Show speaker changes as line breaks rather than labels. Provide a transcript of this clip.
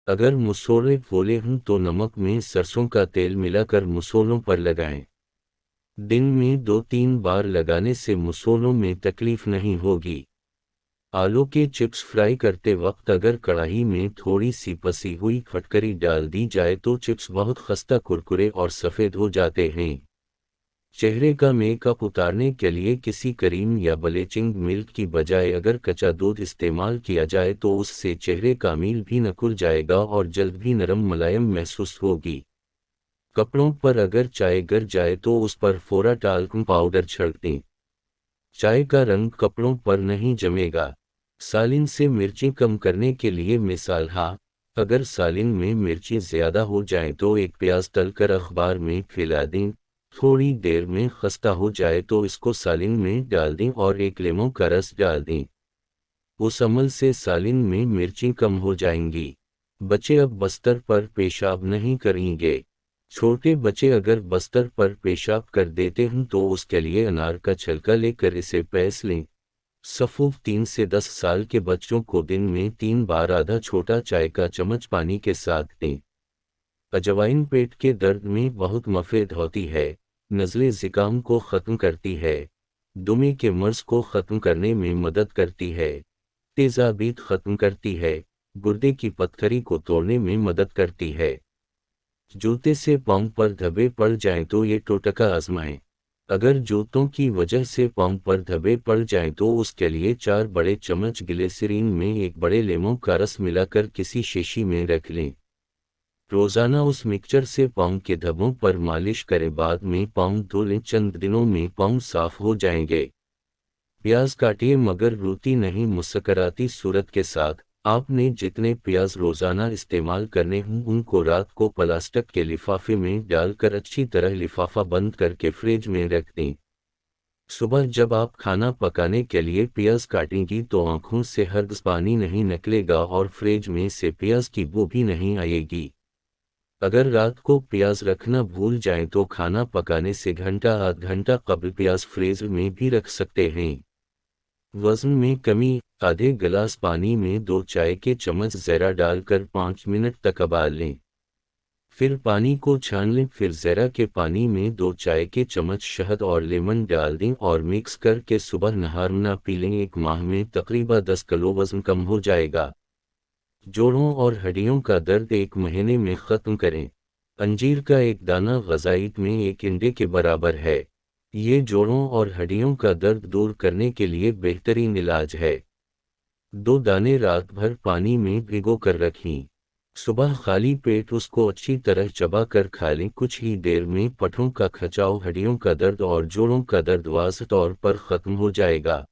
اگر مسوڑے پھولے ہوں تو نمک میں سرسوں کا تیل ملا کر مسوڑوں پر لگائیں۔ دن میں 2-3 بار لگانے سے مسوڑوں میں تکلیف نہیں ہوگی۔ آلو کے چپس فرائی کرتے وقت اگر کڑاہی میں تھوڑی سی پسی ہوئی پھٹکری ڈال دی جائے تو چپس بہت خستہ کرکرے اور سفید ہو جاتے ہیں۔ چہرے کا میک اپ اتارنے کے لیے کسی کریم یا بلیچنگ ملک کی بجائے اگر کچا دودھ استعمال کیا جائے تو اس سے چہرے کا میل بھی نہ کھل جائے گا اور جلد بھی نرم ملائم محسوس ہوگی۔ کپڑوں پر اگر چائے گر جائے تو اس پر فورا ٹالکم پاؤڈر چھڑک دیں۔ چائے کا رنگ کپڑوں پر نہیں جمے گا۔ سالن سے مرچیں کم کرنے کے لیے مثال اگر سالن میں مرچیں زیادہ ہو جائیں تو ایک پیاز تل کر اخبار میں پھیلا دیں، تھوڑی دیر میں خستہ ہو جائے تو اس کو سالن میں ڈال دیں اور ایک لیموں کا رس ڈال دیں۔ اس عمل سے سالن میں مرچیں کم ہو جائیں گی۔ بچے اب بستر پر پیشاب نہیں کریں گے۔ چھوٹے بچے اگر بستر پر پیشاب کر دیتے ہیں تو اس کے لیے انار کا چھلکا لے کر اسے پیس لیں۔ صفوف 3 سے 10 سال کے بچوں کو دن میں 3 بار آدھا چھوٹا چائے کا چمچ پانی کے ساتھ دیں۔ اجوائن پیٹ کے درد میں بہت مفید ہوتی ہے، نزلے زکام کو ختم کرتی ہے، دمے کے مرض کو ختم کرنے میں مدد کرتی ہے، تیزابیت ختم کرتی ہے، گردے کی پتھری کو توڑنے میں مدد کرتی ہے۔ جوتے سے پاؤں پر دھبے پڑ جائیں تو یہ ٹوٹکا آزمائیں۔ اگر جوتوں کی وجہ سے پاؤں پر دھبے پڑ جائیں تو اس کے لیے 4 بڑے چمچ گلیسرین میں 1 بڑے لیموں کا رس ملا کر کسی شیشی میں رکھ لیں۔ روزانہ اس مکسچر سے پاؤں کے دھبوں پر مالش کریں، بعد میں پاؤں دھو لیں، چند دنوں میں پاؤں صاف ہو جائیں گے۔ پیاز کاٹیے مگر روتی نہیں۔ مسکراتی صورت کے ساتھ آپ نے جتنے پیاز روزانہ استعمال کرنے ہوں ان کو رات کو پلاسٹک کے لفافے میں ڈال کر اچھی طرح لفافہ بند کر کے فریج میں رکھ دیں۔ صبح جب آپ کھانا پکانے کے لیے پیاز کاٹیں گی تو آنکھوں سے ہرگز پانی نہیں نکلے گا اور فریج میں سے پیاز کی بو بھی نہیں آئے گی۔ اگر رات کو پیاز رکھنا بھول جائیں تو کھانا پکانے سے آدھ گھنٹہ قبل پیاز فریزر میں بھی رکھ سکتے ہیں۔ وزن میں کمی، آدھے گلاس پانی میں 2 چائے کے چمچ زیرہ ڈال کر 5 منٹ تک ابال لیں۔ پھر پانی کو چھان لیں، پھر زیرہ کے پانی میں 2 چائے کے چمچ شہد اور لیمن ڈال دیں اور مکس کر کے صبح نہارنا پی لیں۔ 1 ماہ میں تقریباً 10 کلو وزن کم ہو جائے گا۔ جوڑوں اور ہڈیوں کا درد 1 مہینے میں ختم کریں۔ انجیر کا ایک دانہ غذائیت میں 1 انڈے کے برابر ہے۔ یہ جوڑوں اور ہڈیوں کا درد دور کرنے کے لیے بہترین علاج ہے۔ 2 دانے رات بھر پانی میں بھگو کر رکھیں۔ صبح خالی پیٹ اس کو اچھی طرح چبا کر کھا لیں۔ کچھ ہی دیر میں پٹھوں کا کھچاؤ، ہڈیوں کا درد اور جوڑوں کا درد واضح طور پر ختم ہو جائے گا۔